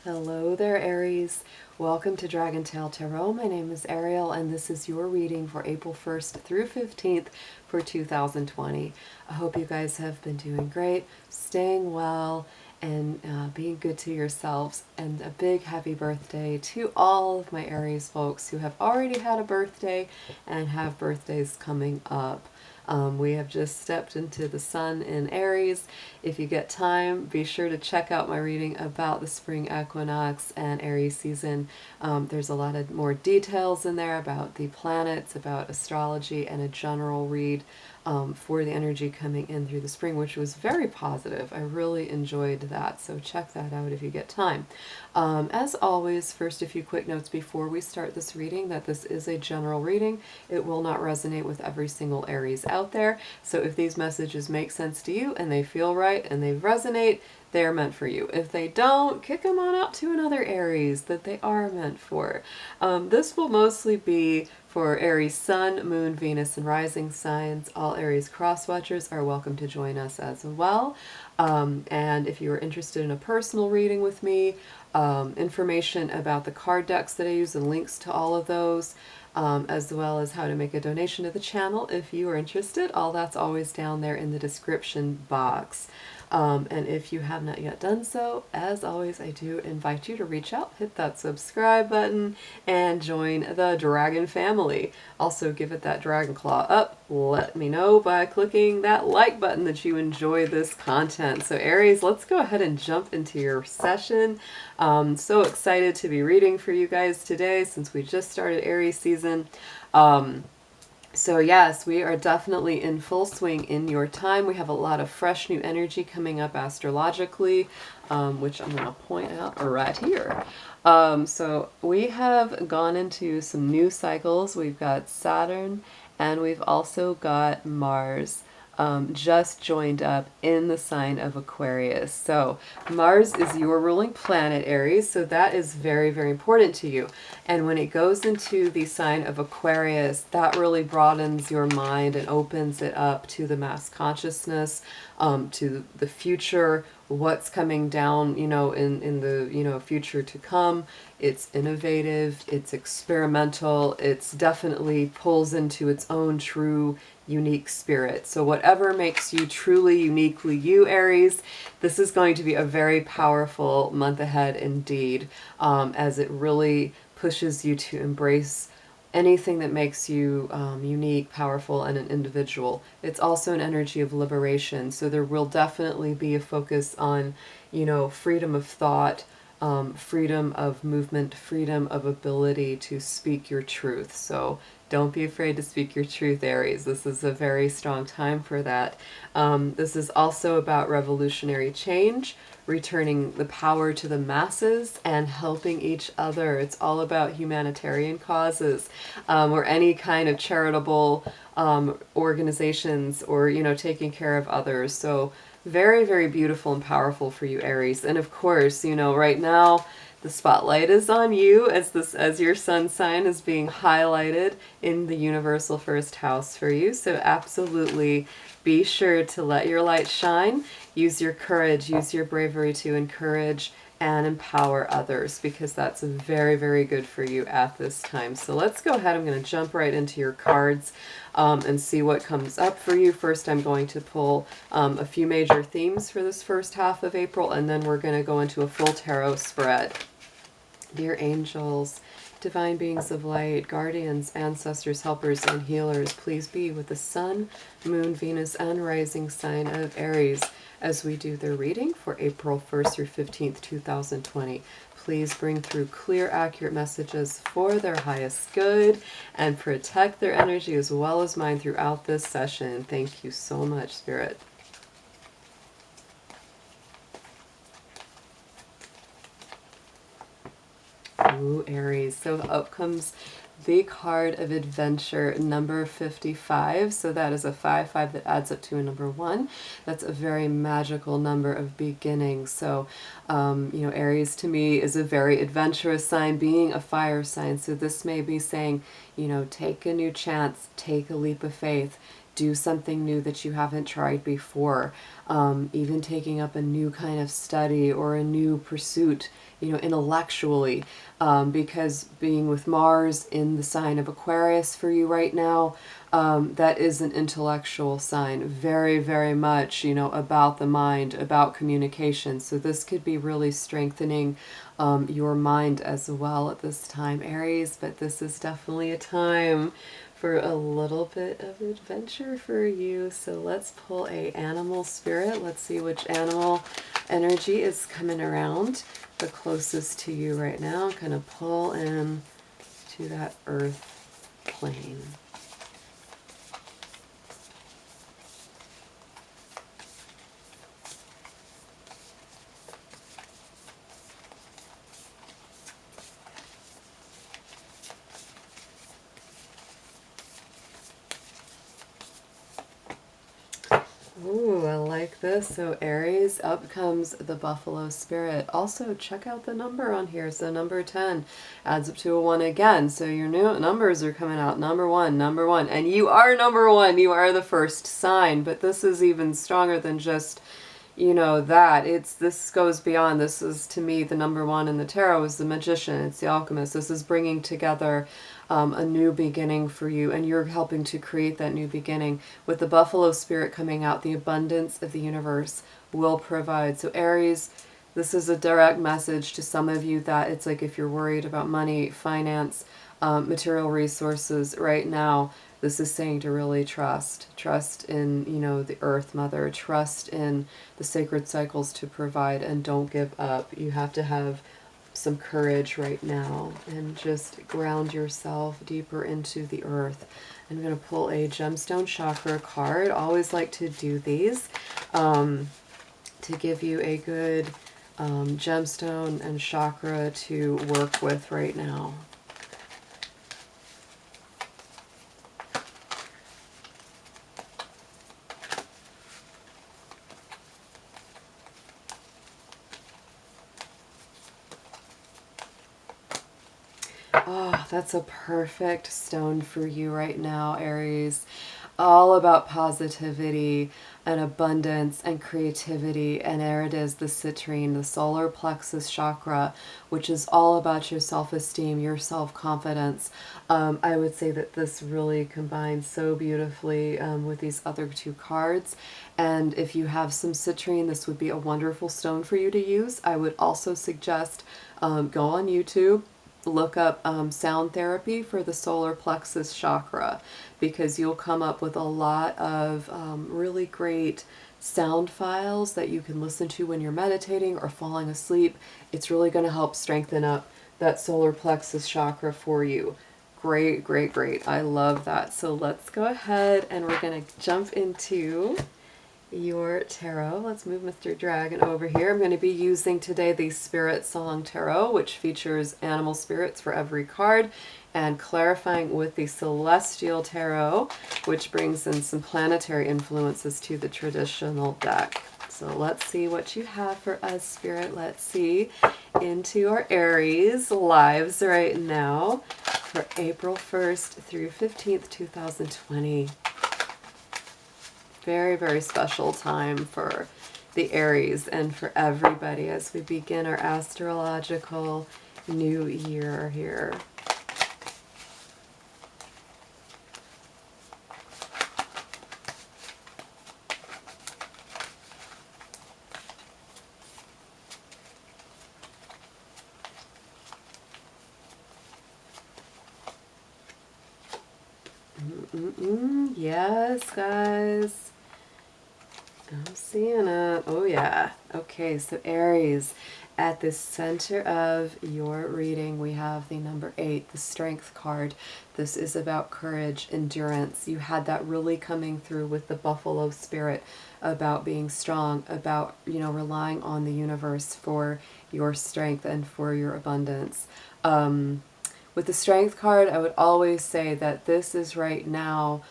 Hello there, Aries. Welcome to DragonTaleTarot. My name is Ariel, and this is your reading for April 1st through 15th for 2020. I hope you guys have been doing great, staying well, and being good to yourselves. And a big happy birthday to all of my Aries folks who have already had a birthday and have birthdays coming up. We have just stepped into the sun in Aries. If you get time, be sure to check out my reading about the spring equinox and Aries season. There's a lot of more details in there about the planets, about astrology, and a general read for the energy coming in through the spring, which was very positive. I really enjoyed that, so check that out if you get time. As always, first a few quick notes before we start this reading, that this is a general reading. It will not resonate with every single Aries out there, so if these messages make sense to you and they feel right and they resonate, they're meant for you. If they don't, kick them on out to another Aries that they are meant for. This will mostly be for Aries Sun, Moon, Venus, and Rising signs. All Aries cross-watchers are welcome to join us as well. And if you are interested in a personal reading with me, information about the card decks that I use and links to all of those, as well as how to make a donation to the channel if you are interested, all that's always down there in the description box. And if you have not yet done so, as always, I do invite you to reach out, hit that subscribe button, and join the Dragon family. Also, give it that dragon claw up. Let me know by clicking that like button that you enjoy this content. So Aries, let's go ahead and jump into your session. So excited to be reading for you guys today since we just started Aries season. So yes, we are definitely in full swing in your time. We have a lot of fresh new energy coming up astrologically, which I'm going to point out right here. So we have gone into some new cycles. We've got Saturn and we've also got Mars just joined up in the sign of Aquarius. So Mars is your ruling planet, Aries, so that is very, very important to you. And when it goes into the sign of Aquarius, that really broadens your mind and opens it up to the mass consciousness, to the future, what's coming down, in the, future to come. It's innovative, it's experimental, it's definitely pulls into its own true unique spirit. So whatever makes you truly uniquely you, Aries, this is going to be a very powerful month ahead indeed, as it really pushes you to embrace anything that makes you unique, powerful, and an individual. It's also an energy of liberation, so there will definitely be a focus on, freedom of thought, freedom of movement, freedom of ability to speak your truth. So don't be afraid to speak your truth, Aries. This is a very strong time for that. This is also about revolutionary change, returning the power to the masses, and helping each other. It's all about humanitarian causes, or any kind of charitable organizations, or, taking care of others. So very, very beautiful and powerful for you, Aries. And of course, right now, the spotlight is on you as your sun sign is being highlighted in the universal first house for you. So absolutely be sure to let your light shine. Use your courage, use your bravery to encourage and empower others, because that's very, very good for you at this time. So let's go ahead. I'm going to jump right into your cards and see what comes up for you. First, I'm going to pull a few major themes for this first half of April, and then we're going to go into a full tarot spread. Dear angels, divine beings of light, guardians, ancestors, helpers, and healers, please be with the sun, moon, Venus, and rising sign of Aries as we do their reading for April 1st through 15th, 2020. Please bring through clear, accurate messages for their highest good and protect their energy as well as mine throughout this session. Thank you so much, Spirit. Ooh, Aries. So up comes the card of adventure, number 55. So that is a 5-5 that adds up to a number 1. That's a very magical number of beginnings. So, Aries to me is a very adventurous sign, being a fire sign. So this may be saying, take a new chance, take a leap of faith, do something new that you haven't tried before, even taking up a new kind of study or a new pursuit, you know, intellectually, because being with Mars in the sign of Aquarius for you right now, that is an intellectual sign, very, very much, you know, about the mind, about communication. So this could be really strengthening your mind as well at this time, Aries, but this is definitely a time for a little bit of adventure for you. So let's pull a animal spirit. Let's see which animal energy is coming around the closest to you right now. Kind of pull in to that earth plane. Ooh, I like this. So Aries, up comes the buffalo spirit. Also, check out the number on here. So number 10 adds up to a 1 again. So your new numbers are coming out. Number 1, number 1. And you are number 1. You are the first sign. But this is even stronger than just, you know, that. This goes beyond. This is, to me, the number 1 in the tarot is the magician. It's the alchemist. This is bringing together a new beginning for you, and you're helping to create that new beginning. With the buffalo spirit coming out, the abundance of the universe will provide. So Aries, this is a direct message to some of you that it's like if you're worried about money, finance, material resources right now, this is saying to really trust in, you know, the earth mother, trust in the sacred cycles to provide, and don't give up. You have to have some courage right now and just ground yourself deeper into the earth. I'm going to pull a gemstone chakra card. Always like to do these to give you a good gemstone and chakra to work with right now. Oh, that's a perfect stone for you right now, Aries. All about positivity and abundance and creativity. And there it is, the citrine, the solar plexus chakra, which is all about your self-esteem, your self-confidence. I would say that this really combines so beautifully with these other two cards. And if you have some citrine, this would be a wonderful stone for you to use. I would also suggest go on YouTube, look up sound therapy for the solar plexus chakra, because you'll come up with a lot of really great sound files that you can listen to when you're meditating or falling asleep. It's really going to help strengthen up that solar plexus chakra for you. Great, great, great. I love that. So let's go ahead and we're going to jump into your tarot. Let's move Mr. Dragon over here. I'm going to be using today the Spirit Song Tarot, which features animal spirits for every card, and clarifying with the Celestial Tarot, which brings in some planetary influences to the traditional deck. So let's see what you have for us, Spirit. Let's see into our Aries lives right now for April 1st through 15th, 2020. Very, very special time for the Aries and for everybody as we begin our astrological new year here. Yes, guys. I'm seeing it. Oh, yeah. Okay, so Aries, at the center of your reading, we have the number 8, the Strength card. This is about courage, endurance. You had that really coming through with the buffalo spirit, about being strong, about, you know, relying on the universe for your strength and for your abundance. With the Strength card, I would always say that this is right now,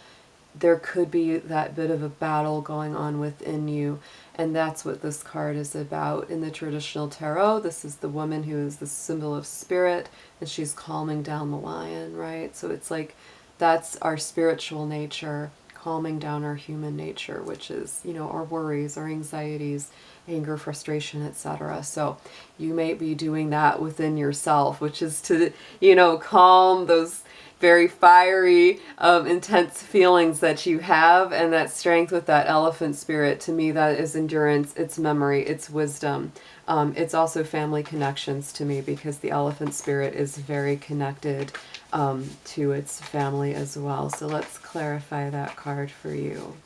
there could be that bit of a battle going on within you, and that's what this card is about. In the traditional tarot, this is the woman who is the symbol of spirit, and she's calming down the lion, right? So it's like that's our spiritual nature calming down our human nature, which is, you know, our worries, our anxieties, anger, frustration, etc. So you may be doing that within yourself, which is to, you know, calm those very fiery, intense feelings that you have, and that strength with that elephant spirit. To me, that is endurance, it's memory, it's wisdom. It's also family connections to me, because the elephant spirit is very connected to its family as well. So let's clarify that card for you.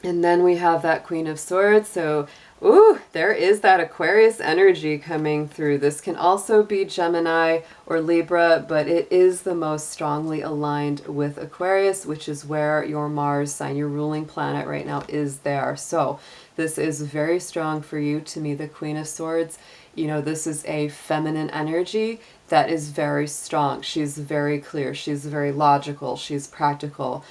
And then we have that Queen of Swords. So, ooh, there is that Aquarius energy coming through. This can also be Gemini or Libra, but it is the most strongly aligned with Aquarius, which is where your Mars sign, your ruling planet right now, is there. So this is very strong for you. To me, the Queen of Swords, you know, this is a feminine energy that is very strong. She's very clear. She's very logical. She's practical.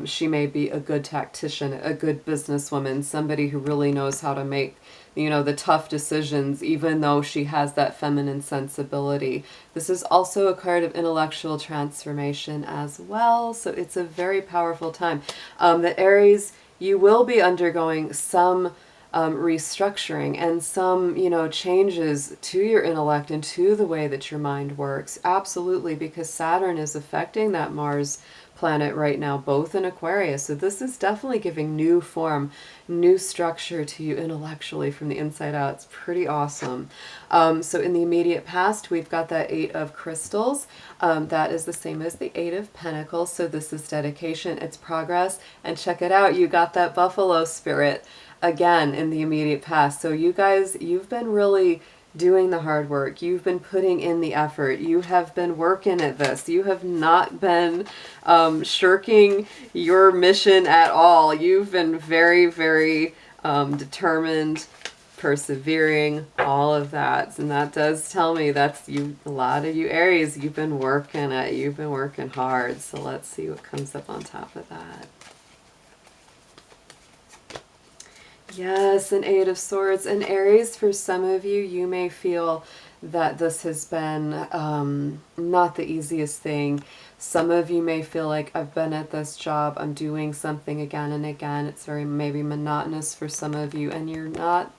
She may be a good tactician, a good businesswoman, somebody who really knows how to make, you know, the tough decisions, even though she has that feminine sensibility. This is also a card of intellectual transformation as well. So it's a very powerful time. The Aries, you will be undergoing some restructuring and some, you know, changes to your intellect and to the way that your mind works. Absolutely, because Saturn is affecting that Mars planet right now, both in Aquarius. So this is definitely giving new form, new structure to you intellectually from the inside out. It's pretty awesome. So in the immediate past, we've got that Eight of Crystals. That is the same as the Eight of Pentacles. So this is dedication, it's progress. And check it out, you got that Buffalo spirit again in the immediate past. So you guys, you've been really doing the hard work. You've been putting in the effort. You have been working at this. You have not been shirking your mission at all. You've been very, very determined, persevering, all of that. And that does tell me that's you, a lot of you Aries, you've been working at it. You've been working hard. So let's see what comes up on top of that. Yes, an Eight of Swords. And Aries, for some of you, you may feel that this has been not the easiest thing. Some of you may feel like, I've been at this job, I'm doing something again and again. It's very maybe monotonous for some of you, and you're not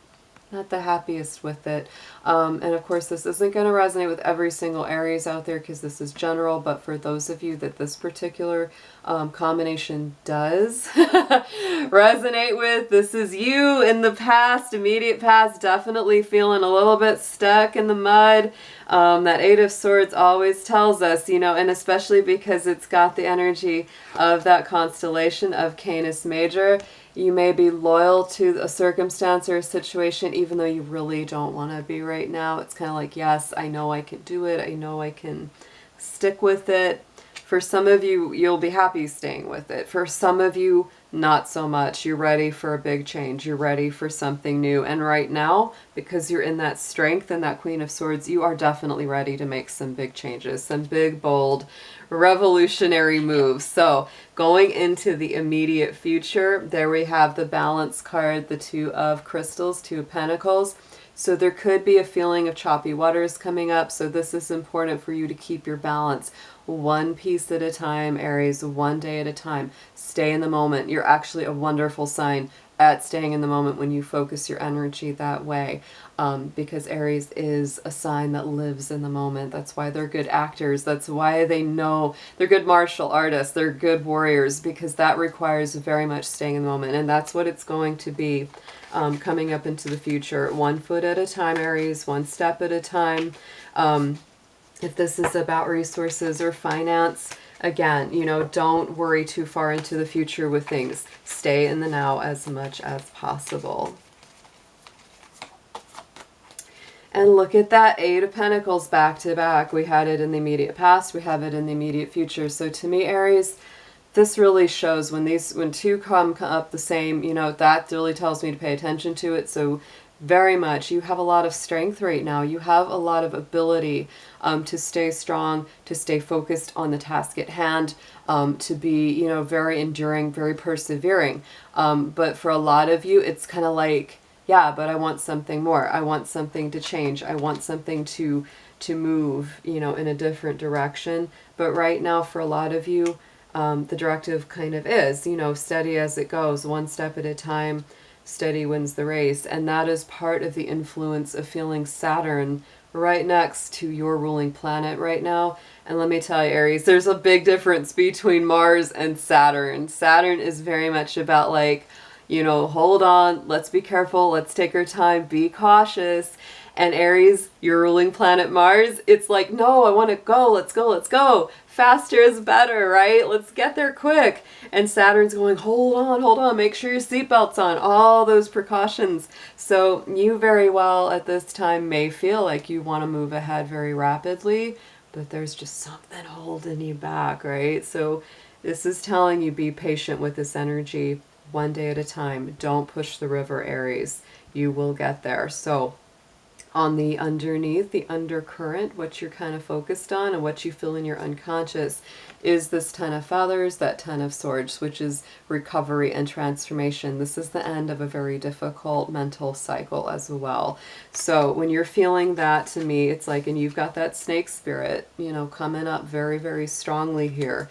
the happiest with it. And of course, this isn't going to resonate with every single Aries out there, because this is general, but for those of you that this particular combination does resonate with, this is you in the past, immediate past, definitely feeling a little bit stuck in the mud. That Eight of Swords always tells us, you know, and especially because it's got the energy of that constellation of Canis Major, you may be loyal to a circumstance or a situation even though you really don't want to be right now. It's kind of like, yes, I know I can do it. I know I can stick with it. For some of you, you'll be happy staying with it. For some of you, not so much. You're ready for a big change. You're ready for something new. And right now, because you're in that strength and that Queen of Swords, you are definitely ready to make some big changes, some big, bold, revolutionary moves. So going into the immediate future, there we have the Balance card, the Two of Crystals, Two of Pentacles. So there could be a feeling of choppy waters coming up. So this is important for you to keep your balance. One piece at a time, Aries, one day at a time. Stay in the moment. You're actually a wonderful sign at staying in the moment when you focus your energy that way. Because Aries is a sign that lives in the moment. That's why they're good actors. That's why they know they're good martial artists. They're good warriors, because that requires very much staying in the moment. And that's what it's going to be coming up into the future. 1 foot at a time, Aries, one step at a time. If this is about resources or finance, again, you know, don't worry too far into the future with things. Stay in the now as much as possible. And look at that Eight of Pentacles back to back. We had it in the immediate past. We have it in the immediate future. So to me, Aries, this really shows when two come up the same, you know, that really tells me to pay attention to it. So very much, you have a lot of strength right now. You have a lot of ability to stay strong, to stay focused on the task at hand, to be, you know, very enduring, very persevering. But for a lot of you, it's kind of like yeah, but I want something more. I want something to change. I want something to move, you know, in a different direction. But right now, for a lot of you, the directive kind of is, you know, steady as it goes, one step at a time, steady wins the race. And that is part of the influence of feeling Saturn right next to your ruling planet right now. And let me tell you, Aries, there's a big difference between Mars and Saturn. Saturn is very much about like, you know, hold on, let's be careful, let's take our time, be cautious. And Aries, your ruling planet Mars, it's like, no, I want to go, let's go, let's go. Faster is better, right? Let's get there quick. And Saturn's going, hold on, make sure your seatbelt's on, all those precautions. So you very well at this time may feel like you want to move ahead very rapidly, but there's just something holding you back, right? So this is telling you be patient with this energy, one day at a time. Don't push the river, Aries. You will get there. So on the underneath, the undercurrent, what you're kind of focused on and what you feel in your unconscious is this Ten of Feathers, that Ten of Swords, which is recovery and transformation. This is the end of a very difficult mental cycle as well. So when you're feeling that, to me, it's like, and you've got that snake spirit, you know, coming up very, very strongly here.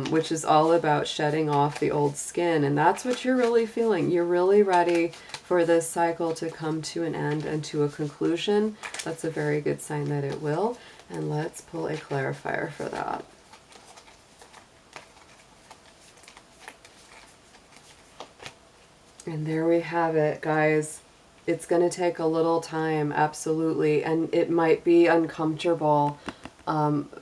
Which is all about shedding off the old skin. And that's what you're really feeling. You're really ready for this cycle to come to an end and to a conclusion. That's a very good sign that it will. And let's pull a clarifier for that. And there we have it, guys. It's going to take a little time, absolutely. And it might be uncomfortable,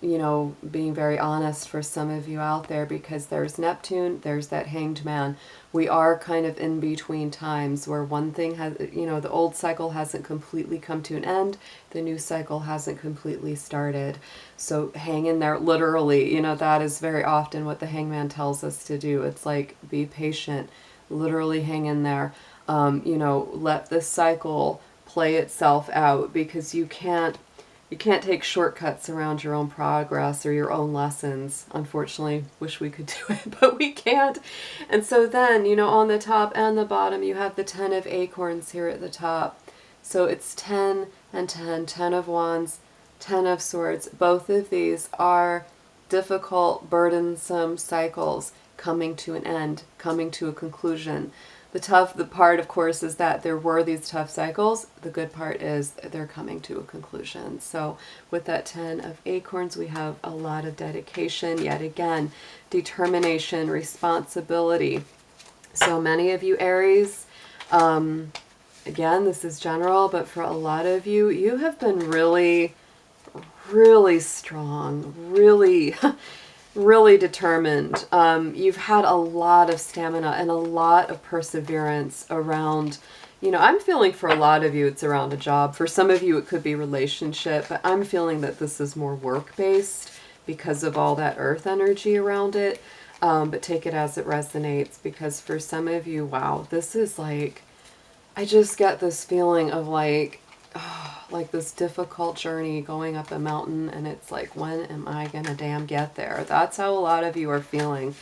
you know, being very honest for some of you out there, because there's Neptune, there's that Hanged Man. We are kind of in between times where one thing has, you know, the old cycle hasn't completely come to an end, the new cycle hasn't completely started. So hang in there, literally, you know, that is very often what the Hangman tells us to do. It's like, be patient, literally hang in there, you know, let this cycle play itself out, because you can't take shortcuts around your own progress or your own lessons. Unfortunately, wish we could do it, but we can't. And so then, you know, on the top and the bottom, you have the Ten of Acorns here at the top. So it's 10 and 10, 10 of Wands, 10 of Swords. Both of these are difficult, burdensome cycles coming to an end, coming to a conclusion. The part, of course, is that there were these tough cycles. The good part is they're coming to a conclusion. So with that 10 of Acorns, we have a lot of dedication, yet again, determination, responsibility. So many of you Aries, again, this is general, but for a lot of you, you have been really, really strong, really really determined. You've had a lot of stamina and a lot of perseverance around, you know, I'm feeling for a lot of you it's around a job. For some of you it could be relationship, but I'm feeling that this is more work-based because of all that earth energy around it. But take it as it resonates, because for some of you, wow, this is like, I just get this feeling of like, like this difficult journey going up a mountain, and it's like, when am I gonna damn get there? That's how a lot of you are feeling.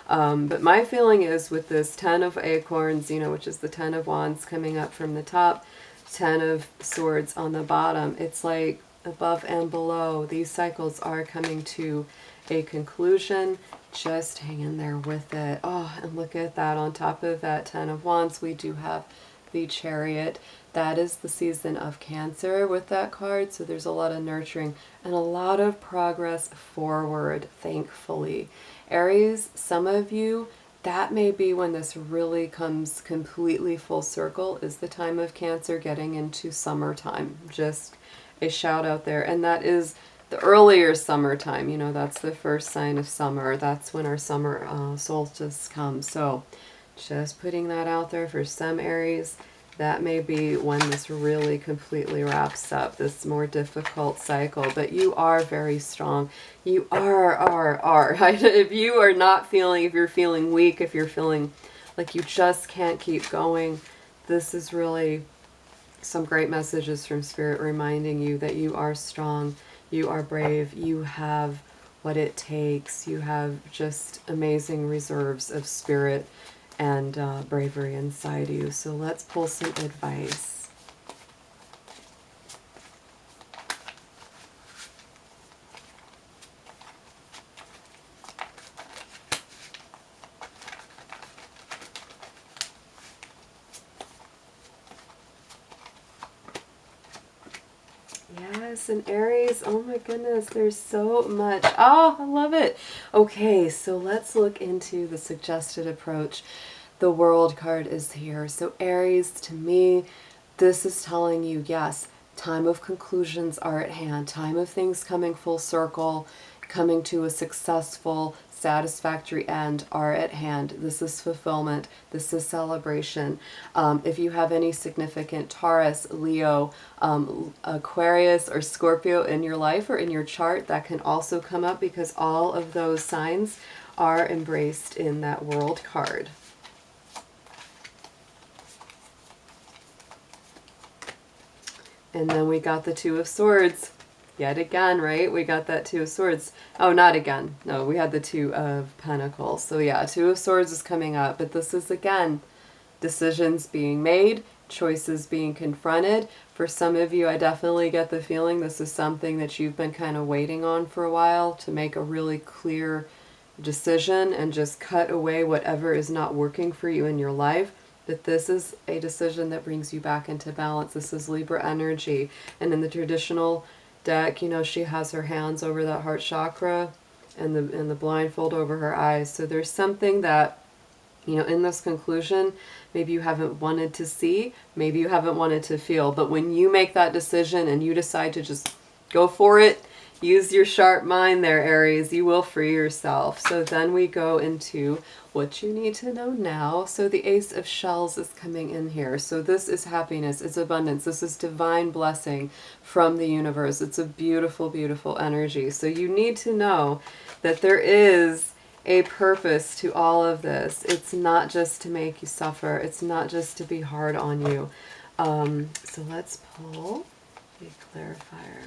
But my feeling is with this 10 of Acorns, you know, which is the 10 of Wands coming up from the top, 10 of Swords on the bottom, it's like above and below, these cycles are coming to a conclusion. Just hang in there with it. Oh, and look at that. On top of that 10 of Wands, we do have the Chariot. That is the season of Cancer with that card. So there's a lot of nurturing and a lot of progress forward, thankfully. Aries, some of you, that may be when this really comes completely full circle, is the time of Cancer getting into summertime. Just a shout out there. And that is the earlier summertime. You know, that's the first sign of summer. That's when our summer solstice comes. So just putting that out there for some Aries. That may be when this really completely wraps up, this more difficult cycle. But you are very strong. You are. If you are not feeling, if you're feeling weak, if you're feeling like you just can't keep going, this is really some great messages from Spirit reminding you that you are strong, you are brave, you have what it takes, you have just amazing reserves of spirit and bravery inside you. So let's pull some advice. Yes, and Aries, oh my goodness, there's so much. Oh, I love it. Okay, so let's look into the suggested approach. The World card is here. So Aries, to me, this is telling you, yes, time of conclusions are at hand, time of things coming full circle, coming to a successful, satisfactory end are at hand. This is fulfillment. This is celebration. If you have any significant Taurus, Leo, Aquarius, or Scorpio in your life or in your chart, that can also come up because all of those signs are embraced in that World card. And then we got the Two of Swords. Yet again, right? We got that Two of Swords. Oh, not again. No, we had the Two of Pentacles. So yeah, Two of Swords is coming up. But this is, again, decisions being made, choices being confronted. For some of you, I definitely get the feeling this is something that you've been kind of waiting on for a while, to make a really clear decision and just cut away whatever is not working for you in your life. But this is a decision that brings you back into balance. This is Libra energy. And in the traditional deck, you know, she has her hands over that heart chakra and the blindfold over her eyes. So there's something that, you know, in this conclusion, maybe you haven't wanted to see, maybe you haven't wanted to feel, but when you make that decision and you decide to just go for it, use your sharp mind there, Aries, you will free yourself. So then we go into what you need to know now. So the Ace of Shells is coming in here. So this is happiness, it's abundance, this is divine blessing from the universe. It's a beautiful, beautiful energy. So you need to know that there is a purpose to all of this. It's not just to make you suffer. It's not just to be hard on you. So let's pull a clarifier.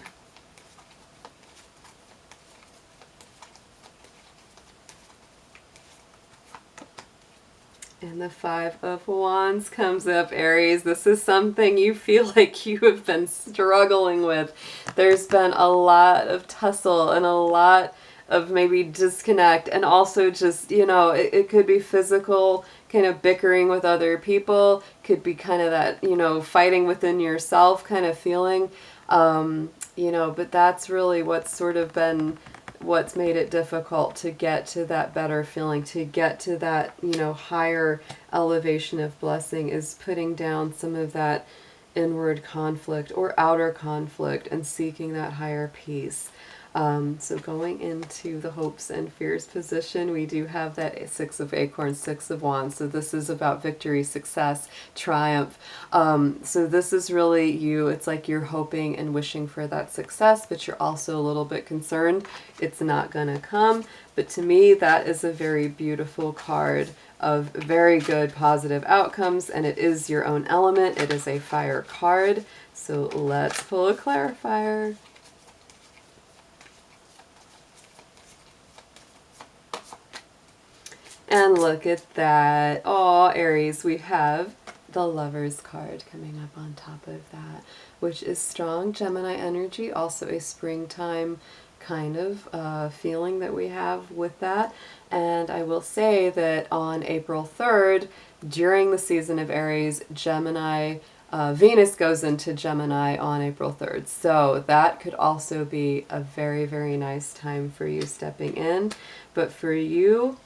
And the Five of Wands comes up, Aries. This is something you feel like you have been struggling with. There's been a lot of tussle and a lot of maybe disconnect, and also just, you know, it could be physical, kind of bickering with other people, could be kind of that, you know, fighting within yourself kind of feeling, you know, but that's really what's sort of been what's made it difficult to get to that better feeling, to get to that, you know, higher elevation of blessing, is putting down some of that inward conflict or outer conflict and seeking that higher peace. So going into the hopes and fears position, we do have that Six of Acorns, Six of Wands. So this is about victory, success, triumph. So this is really you. It's like you're hoping and wishing for that success, but you're also a little bit concerned it's not going to come. But to me, that is a very beautiful card of very good positive outcomes, and it is your own element. It is a fire card. So let's pull a clarifier. And look at that. Oh, Aries, we have the Lover's card coming up on top of that, which is strong Gemini energy, also a springtime kind of feeling that we have with that. And I will say that on April 3rd, during the season of Aries, Gemini, Venus goes into Gemini on April 3rd. So that could also be a very, very nice time for you stepping in. But for you,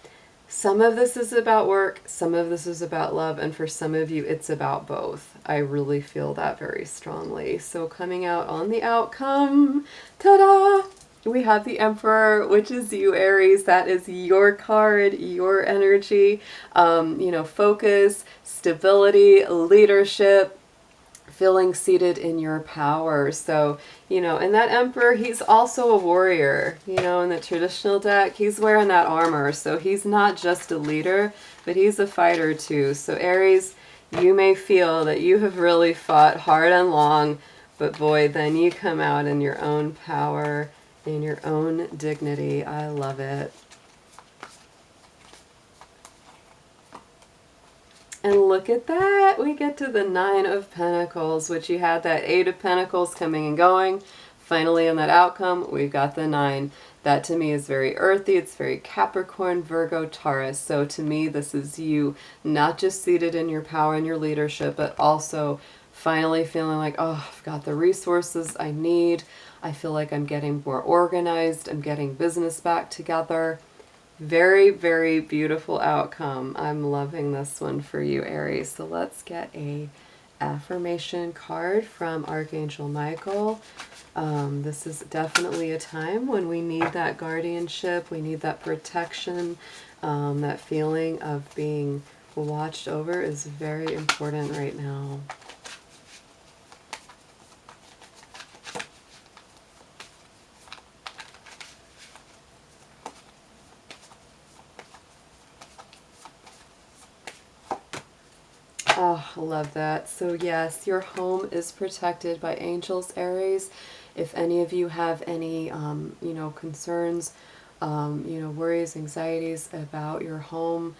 some of this is about work, some of this is about love, and for some of you, it's about both. I really feel that very strongly. So coming out on the outcome, ta-da! We have the Emperor, which is you, Aries. That is your card, your energy, you know, focus, stability, leadership, feeling seated in your power. So, you know, and that Emperor, he's also a warrior. You know, in the traditional deck, he's wearing that armor. So he's not just a leader, but he's a fighter too. So Aries, you may feel that you have really fought hard and long, but boy, then you come out in your own power, in your own dignity. I love it. And look at that, we get to the Nine of Pentacles, which you had that Eight of Pentacles coming and going. Finally, in that outcome, we've got the 9. That to me is very earthy. It's very Capricorn, Virgo, Taurus. So to me, this is you not just seated in your power and your leadership, but also finally feeling like, oh, I've got the resources I need. I feel like I'm getting more organized. I'm getting business back together. Very, very beautiful outcome. I'm loving this one for you, Aries. So let's get a affirmation card from Archangel Michael. This is definitely a time when we need that guardianship, we need that protection, that feeling of being watched over is very important right now. Oh, I love that. So yes, your home is protected by angels, Aries. If any of you have any, concerns, worries, anxieties about your home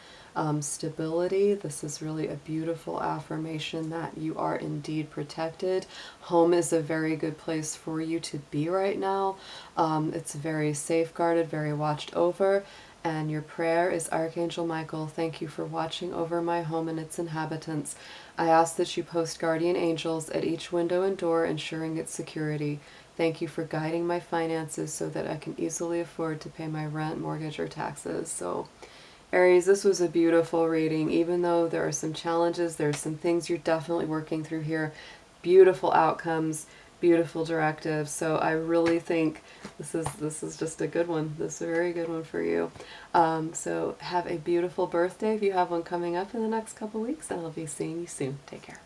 stability, this is really a beautiful affirmation that you are indeed protected. Home is a very good place for you to be right now. It's very safeguarded, very watched over. And your prayer is, Archangel Michael, thank you for watching over my home and its inhabitants. I ask that you post guardian angels at each window and door, ensuring its security. Thank you for guiding my finances so that I can easily afford to pay my rent, mortgage, or taxes. So, Aries, this was a beautiful reading. Even though there are some challenges, there are some things you're definitely working through here. Beautiful outcomes, beautiful directives. So I really think this is just a good one. This is a very good one for you. So have a beautiful birthday if you have one coming up in the next couple weeks, and I'll be seeing you soon. Take care.